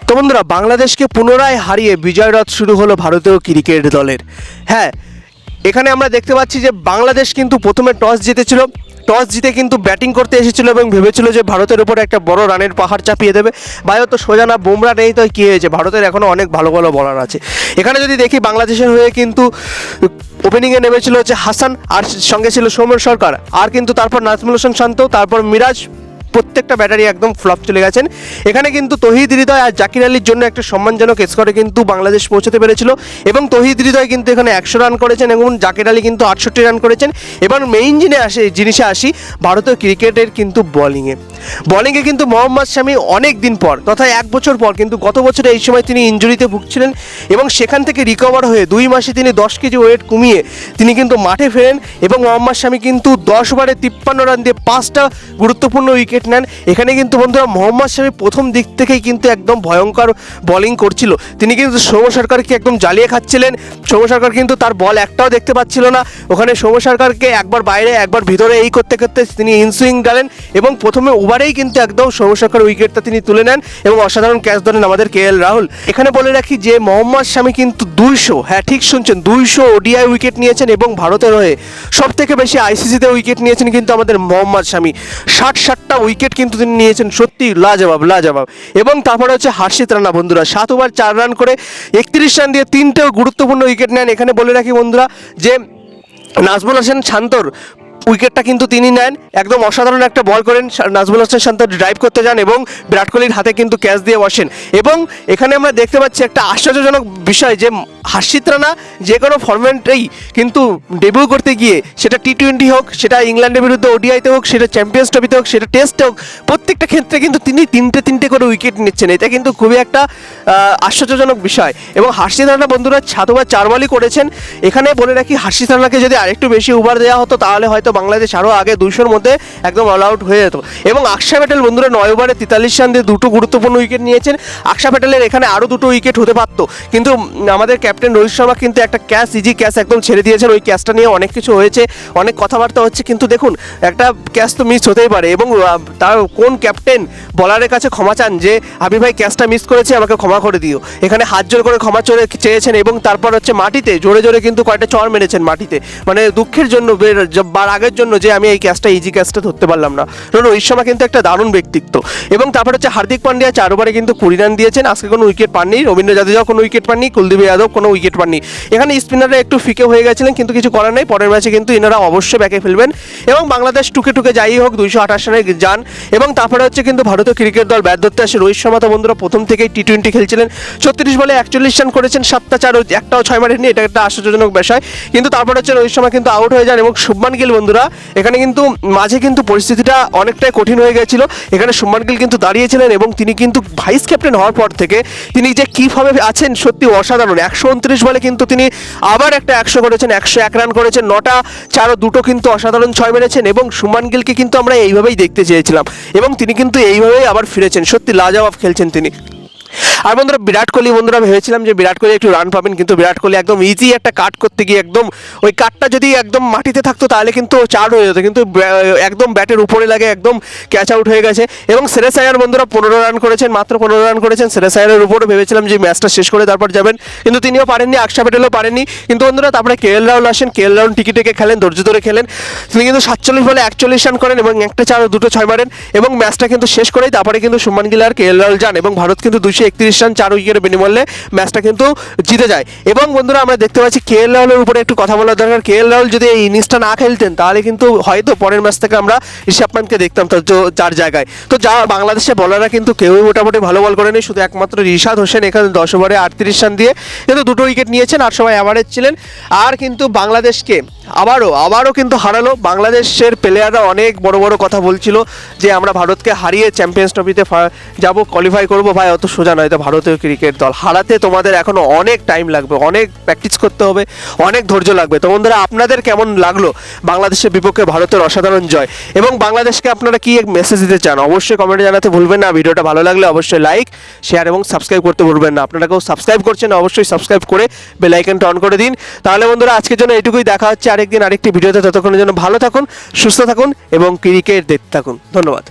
তো বন্ধুরা, বাংলাদেশকে পুনরায় হারিয়ে বিজয় রথ শুরু হলো ভারতীয় ক্রিকেট দলের। হ্যাঁ, এখানে আমরা দেখতে পাচ্ছি যে বাংলাদেশ কিন্তু প্রথমে টস জিতেছিল। টস জিতে কিন্তু ব্যাটিং করতে এসেছিল এবং ভেবেছিল যে ভারতের উপর একটা বড় রানের পাহাড় চাপিয়ে দেবে। ভাই তো সোজা না, বুমরা নেই তো কী হয়েছে, ভারতের এখনও অনেক ভালো ভালো বলার আছে। এখানে যদি দেখি বাংলাদেশের হয়ে কিন্তু ওপেনিংয়ে নেমেছিল হচ্ছে হাসান, আর সঙ্গে ছিল সৌম্য সরকার, আর কিন্তু তারপর নাজমুল হোসেন শান্ত, তারপর মিরাজ। প্রত্যেকটা ব্যাটারি একদম ফ্লপ চলে গেছেন। এখানে কিন্তু তৌহিদ হৃদয় আর জাকির আলীর জন্য একটা সম্মানজনক স্কোরে কিন্তু বাংলাদেশ পৌঁছাতে পেরেছিল এবং তৌহিদ হৃদয় কিন্তু এখানে 100 রান করেছেন এবং জাকির আলী কিন্তু 68 রান করেছেন। এবার মেইন জিনিসে আসি, ভারতীয় ক্রিকেটের কিন্তু বলিংয়ে কিন্তু মোহাম্মদ শামি অনেক দিন পর তথা 1 বছর পর কিন্তু গত বছরে এই সময় তিনি ইনজুরিতে ভুগছিলেন এবং সেখান থেকে রিকভার হয়ে 2 মাসে তিনি 10 কেজি ওয়েট কমিয়ে তিনি কিন্তু মাঠে ফেরেন এবং মোহাম্মদ শামি কিন্তু 10 ওভারে 53 রান দিয়ে 5টা গুরুত্বপূর্ণ উইকেট নেন। এখানে কিন্তু বন্ধুরা মোহাম্মদ শামি প্রথম দিক থেকেই কিন্তু একদম ভয়ঙ্কর বোলিং করছিল। তিনি কিন্তু সৌম্য সরকারকে একদম জ্বালিয়ে খাচ্ছিলেন। সৌম্য সরকার কিন্তু তার বল একটাও দেখতে পাচ্ছিল না। ওখানে সৌম্য সরকারকে একবার বাইরে একবার ভিতরে এই করতে করতে তিনি ইনসুইং ডালেন এবং প্রথমে ওভারেই কিন্তু একদম সৌম্য সরকার উইকেটটা তিনি তুলে নেন এবং অসাধারণ ক্যাচ ধরেন আমাদের KL রাহুল। এখানে বলে রাখি যে মোহাম্মদ শামি কিন্তু 200, হ্যাঁ ঠিক শুনছেন, 200 ODI উইকেট নিয়েছেন এবং ভারতের হয়ে সব থেকে বেশি ICCতে উইকেট নিয়েছেন কিন্তু আমাদের মোহাম্মদ শামি। 60টা উইকেট কিন্তু তিনি নিয়েছেন, সত্যি লাজবাব। এবং তারপরে হচ্ছে হার্ষিত রানা বন্ধুরা 7 ওভার 4 রান করে 31 রান দিয়ে 3টেও গুরুত্বপূর্ণ উইকেট নেন। এখানে বলে রাখি বন্ধুরা যে নাজমুল হোসেন শান্তর উইকেটটা কিন্তু তিনি নেন, একদম অসাধারণ একটা বল করেন। নাজমুল হোসেন শান্ত ড্রাইভ করতে যান এবং বিরাট কোহলির হাতে কিন্তু ক্যাচ দিয়ে বসেন। এবং এখানে আমরা দেখতে পাচ্ছি একটা আশ্চর্যজনক বিষয় যে হার্ষিত রানা যে কোনো ফরম্যাটেই কিন্তু ডেবিউ করতে গিয়ে, সেটা T20 হোক, সেটা ইংল্যান্ডের বিরুদ্ধে ODIতে হোক, সেটা চ্যাম্পিয়ন্স ট্রফিতে হোক, সেটা টেস্টে হোক, প্রত্যেকটা ক্ষেত্রে কিন্তু তিনি তিনটে করে উইকেট নিচ্ছেন। এটা কিন্তু খুবই একটা আশ্চর্যজনক বিষয়। এবং হার্ষিত রানা বন্ধুরা 7 ওভার 4 বলই করেছেন। এখানে বলে রাখি হার্ষিত রানাকে যদি আরেকটু বেশি ওভার দেওয়া হতো তাহলে হয়তো বাংলাদেশ আরও আগে 200-র মধ্যে একদম অল আউট হয়ে যেত। এবং আকশা প্যাটেল বন্ধুরা 9 ওভারে 43 রান দিয়ে 2টো গুরুত্বপূর্ণ উইকেট নিয়েছেন। আকশা প্যাটেলের এখানে আরও 2টো উইকেট হতে পারতো, কিন্তু আমাদের ক্যাপ্টেন রোহিত শর্মা কিন্তু একটা ইজি ক্যাচ একদম ছেড়ে দিয়েছেন। ওই ক্যাচটা নিয়ে অনেক কিছু হয়েছে, অনেক কথাবার্তা হচ্ছে, কিন্তু দেখুন একটা ক্যাচ তো মিস হতেই পারে। এবং তার কোন ক্যাপ্টেন বলারের কাছে ক্ষমা চান যে আমি ভাই ক্যাচটা মিস করেছি, আমাকে ক্ষমা করে দিও। এখানে হাত জোর করে ক্ষমা চেয়েছেন এবং তারপর হচ্ছে মাটিতে জোরে কিন্তু কয়েকটা চড় মেরেছেন মাটিতে, মানে দুঃখের জন্য, আগের জন্য যে আমি এই ইজি ক্যাচটা ধরতে পারলাম না। রোহিত শর্মা কিন্তু একটা দারুণ ব্যক্তিত্ব। এবং তারপর হচ্ছে হার্দিক পান্ডিয়া 4 ওভারে কিন্তু 20 রান দিয়েছেন, আজকে কোনো উইকেট পাননি। রবীন্দ্র জাদেজাও কোনো উইকেট পাননি, কুলদীপ যাদব কোনো উইকেট পাননি। এখানে স্পিনাররা একটু ফিকে হয়ে গেছিলেন, কিন্তু কিছু করার নেই, পরের ম্যাচে কিন্তু এনারা অবশ্যই ব্যাকে ফেলবেন এবং বাংলাদেশ টুকে যাই হোক 228 রানে যান। এবং তারপরে হচ্ছে কিন্তু ভারতীয় ক্রিকেট দল ব্যাট ধরতে আসে। রোহিত শর্মা তো বন্ধুরা প্রথম থেকেই T20 খেলছিলেন, 36 বলে 41 রান করেছেন, 7টা 4, একটাও 6 মারেননি। এটা একটা আশ্চর্যজনক বিষয়। কিন্তু তারপর হচ্ছে রোহিত শর্মা কিন্তু আউট হয়ে যান এবং শুভমান গিল বন্ধুরা এখানে কিন্তু মাঝে কিন্তু পরিস্থিতিটা অনেকটাই কঠিন হয়ে গেছিল। এখানে শুভমান গিল কিন্তু দাঁড়িয়েছিলেন এবং তিনি কিন্তু ভাইস ক্যাপ্টেন হওয়ার পর থেকে তিনি যে কীভাবে আছেন সত্যি অসাধারণ। 129 বলে কিন্তু তিনি আবার একটা 100 করেছেন, 101 রান করেছেন, 9টা 4 2টো কিন্তু অসাধারণ 6 মেরেছেন। এবং শুভমান গিলকে কিন্তু আমরা এইভাবেই দেখতে চেয়েছিলাম এবং তিনি কিন্তু এইভাবেই আবার ফিরেছেন, সত্যি লাজবাব খেলছেন তিনি। আর বন্ধুরা বিরাট কোহলি বন্ধুরা ভেবেছিলাম যে বিরাট কোহলি একটু রান পাবেন, কিন্তু বিরাট কোহলি একদম ইজি একটা কাট করতে গিয়ে একদম ওই কাটটা যদি একদম মাটিতে থাকতো তাহলে কিন্তু 4 হয়ে যেত, কিন্তু একদম ব্যাটের উপরে লাগে একদম ক্যাচ আউট হয়ে গেছে। এবং শ্রেয়স আয়ার বন্ধুরা 15 রান করেছেন, মাত্র 15 রান করেছেন। শ্রেয়স আয়ারের উপরে ভেবেছিলাম যে ম্যাচটা শেষ করে তারপর যাবেন, কিন্তু তিনিও পারেননি, আকশা প্যাটেলও পারেননি। কিন্তু বন্ধুরা তারপরে KL রাহুল আসেন, KL রাহুল টিকে খেলেন, ধৈর্য ধরে খেলেন। তিনি কিন্তু 47 বলে 41 রান করেন এবং একটা 4 2টো 6 মারেন এবং ম্যাচটা কিন্তু শেষ করেই তারপরে কিন্তু শুভমান গিল আর KL রাহুল যান এবং ভারত কিন্তু 231 রান 4 উইকেটের বিনিময়ে ম্যাচটা কিন্তু জিতে যায়। এবং বন্ধুরা আমরা দেখতে পাচ্ছি KL রাহুলের উপরে একটু কথা বলার দরকার। KL রাহুল যদি এই ইনিংসটা না খেলতেন তাহলে কিন্তু হয়তো পরের ম্যাচ থেকে আমরা ঋষভ পান্তকে দেখতাম তার জায়গায়। তো যা বাংলাদেশের বলাররা কিন্তু কেউই মোটামুটি ভালো বল করেনি, শুধু একমাত্র রিশাদ হোসেন এখানে 10 ওভারে 38 রান দিয়ে কিন্তু 2টো উইকেট নিয়েছেন আর সবাই অ্যাভারেজ ছিলেন। আর কিন্তু বাংলাদেশকে আবারও কিন্তু হারালো। বাংলাদেশের প্লেয়াররা অনেক বড় কথা বলছিল যে আমরা ভারতকে হারিয়ে চ্যাম্পিয়ন্স ট্রফিতে যাব, কোয়ালিফাই করবো। ভাই অত সোজা নয়, তো ভারতীয় ক্রিকেট দল হারাতে তোমাদের এখনও অনেক টাইম লাগবে, অনেক প্র্যাকটিস করতে হবে, অনেক ধৈর্য লাগবে। তো বন্ধুরা আপনাদের কেমন লাগলো বাংলাদেশের বিপক্ষে ভারতের অসাধারণ জয় এবং বাংলাদেশকে আপনারা কি এক মেসেজ দিতে চান অবশ্যই কমেন্টে জানাতে ভুলবেন না। ভিডিওটা ভালো লাগলে অবশ্যই লাইক, শেয়ার এবং সাবস্ক্রাইব করতে ভুলবেন না। আপনারা কেউ সাবস্ক্রাইব করছেন অবশ্যই সাবস্ক্রাইব করে বেল আইকনটা অন করে দিন। তাহলে বন্ধুরা আজকের জন্য এটুকুই, দেখা হচ্ছে আরেকদিন আরেকটি ভিডিওতে। ততক্ষণের জন্য ভালো থাকুন, সুস্থ থাকুন এবং ক্রিকেট দেখতে থাকুন। ধন্যবাদ।